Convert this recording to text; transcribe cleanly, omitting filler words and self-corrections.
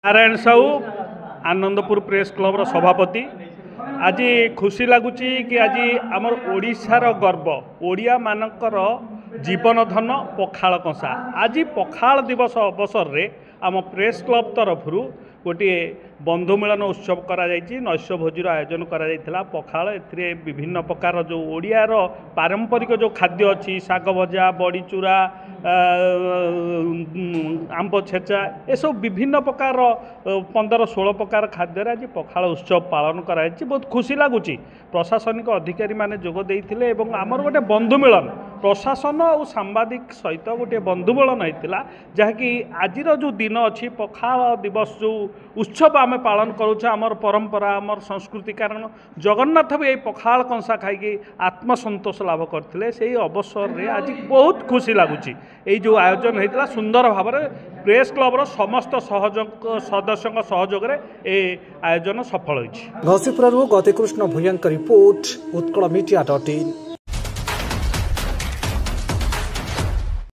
Narayan Sahu Anandpur press club सभापति। आज खुशी लगुच कि आज आमर ओडिशार गर्व ओडिया मानकर जीवन धन पखाल कंसा। आज पखाल दिवस अवसर रे आम प्रेस क्लब तरफ गोटे बंधु मिलन उत्सव करा नैश भोजीर आयोजन करा पखाल ए विभिन्न प्रकार जो ओडियार पारंपरिक जो खाद्य अच्छी शाग भजा बड़ी चूरा आंब छेचा ये सब विभिन्न प्रकार 15-16 प्रकार खाद्य आज पखाल उत्सव पालन कराई। बहुत खुशी लगुच प्रशासनिक अधिकारी माने जोग देइथिले एवं आमर गोटे बंधु मिलन प्रशासन और सांबादिक सहित गोटे बंधु मिलन होता जहाँकि आज जो दिन अच्छी पखाल दिवस जो उत्सव आम पालन करुचे आमर परंपरा आमर संस्कृति कारण जगन्नाथ भी यही पखाल कंसा खाई आत्मसंतोष लाभ करते से अवसर रे आज बहुत खुशी लगुच जो आयोजन होता सुंदर भाव में प्रेस क्लबर समस्त सहयोग सदस्यों सहयोग आयोजन सफल होइछि। घसीपुर गतिकृष्ण भूयंक रिपोर्ट उत्कल मीडिया.in।